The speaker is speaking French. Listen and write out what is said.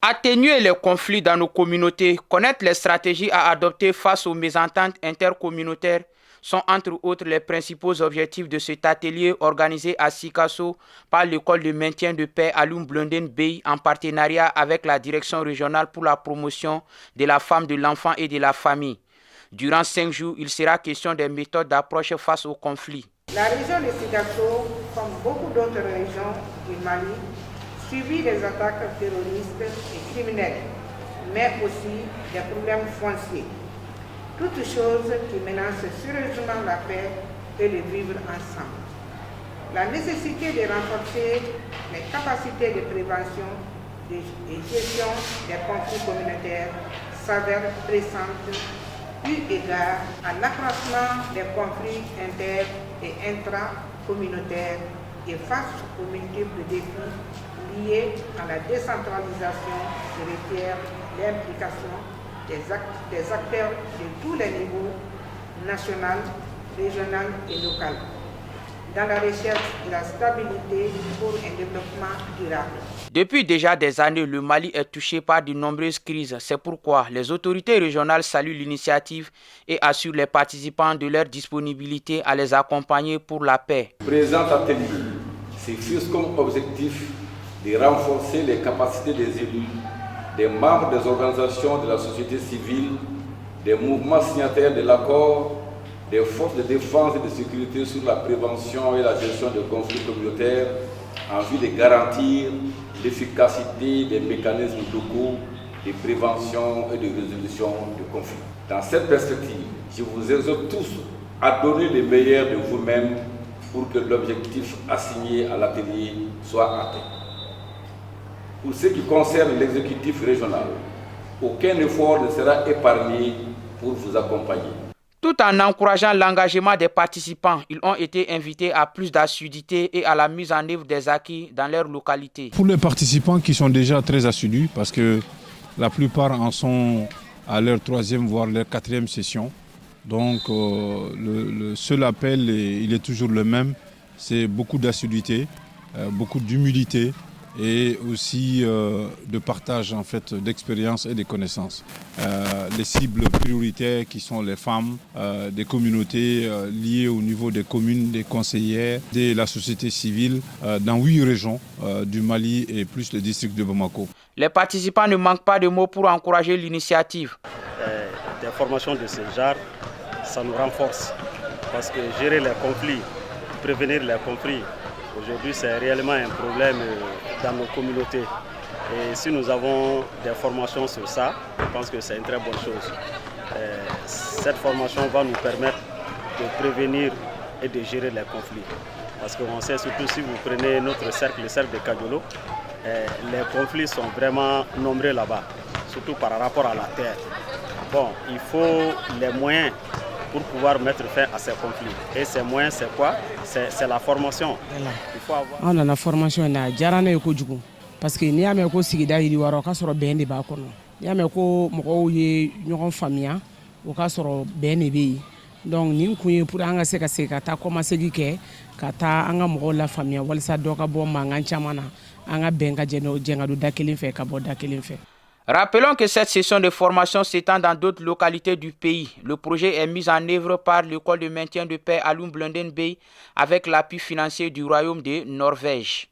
Atténuer les conflits dans nos communautés, connaître les stratégies à adopter face aux mésententes intercommunautaires sont entre autres les principaux objectifs de cet atelier organisé à Sikasso par l'école de maintien de paix Alioune Blondin Bey en partenariat avec la direction régionale pour la promotion de la femme, de l'enfant et de la famille. Durant 5 jours, il sera question des méthodes d'approche face aux conflits. La région de Sikasso, comme beaucoup d'autres régions du Mali, subit des attaques terroristes et criminelles, mais aussi des problèmes fonciers. Toutes choses qui menacent sérieusement la paix et le vivre ensemble. La nécessité de renforcer les capacités de prévention et gestion des conflits communautaires s'avère pressante eu égard à l'accroissement des conflits inter- et intracommunautaires et face aux multiples défis liés à la décentralisation qui requiert l'implication des acteurs de tous les niveaux, national, régional et local, dans la recherche de la stabilité pour un développement durable. Depuis déjà des années, le Mali est touché par de nombreuses crises. C'est pourquoi les autorités régionales saluent l'initiative et assurent les participants de leur disponibilité à les accompagner pour la paix. Le présent atelier se fixe comme objectif de renforcer les capacités des élus, des membres des organisations de la société civile, des mouvements signataires de l'accord, des forces de défense et de sécurité sur la prévention et la gestion des conflits communautaires en vue de garantir l'efficacité des mécanismes locaux de prévention et de résolution de conflits. Dans cette perspective, je vous exhorte tous à donner le meilleur de vous-même pour que l'objectif assigné à l'atelier soit atteint. Pour ce qui concerne l'exécutif régional, aucun effort ne sera épargné pour vous accompagner. Tout en encourageant l'engagement des participants, ils ont été invités à plus d'assiduité et à la mise en œuvre des acquis dans leur localité. Pour les participants qui sont déjà très assidus, parce que la plupart en sont à leur 3e voire leur 4e session, donc le seul appel, il est toujours le même, c'est beaucoup d'assiduité, beaucoup d'humilité et aussi de partage en fait, d'expériences et de connaissances. Les cibles prioritaires qui sont les femmes, des communautés liées au niveau des communes, des conseillères, de la société civile dans 8 régions du Mali et plus le district de Bamako. Les participants ne manquent pas de mots pour encourager l'initiative. Des formations de ce genre, ça nous renforce parce que gérer les conflits, prévenir les conflits, aujourd'hui c'est réellement un problème dans nos communautés. Et si nous avons des formations sur ça, je pense que c'est une très bonne chose. Cette formation va nous permettre de prévenir et de gérer les conflits. Parce qu'on sait surtout si vous prenez notre cercle, le cercle de Kadiolo, les conflits sont vraiment nombreux là-bas, surtout par rapport à la terre. Bon, il faut les moyens pour pouvoir mettre fin à ces conflits. Et ces moyens, c'est quoi? C'est la formation. Il faut avoir... On a la formation, parce que n'i y'a mɛn ko sigida yiriwara o ka sɔrɔ bɛn de b'a kɔnɔ n'i y'a mɛn ko mɔgɔw ye ɲɔgɔn faamuya o ka sɔrɔ bɛn de bɛ yen donc nin kun ye pour an ka se ka segin ka taa kɔmasegi kɛ ka taa an ka mɔgɔw la faamuya walasa dɔ ka bɔ mankan caman na an ka bɛn ka jɛn ka don da kelen fɛ ka bɔ da kelen fɛ. Rappelons que cette session de formation s'étend dans d'autres localités du pays. Le projet est mis en œuvre par l'école de maintien de paix Alioune Blondin Bey avec l'appui financier du Royaume de Norvège.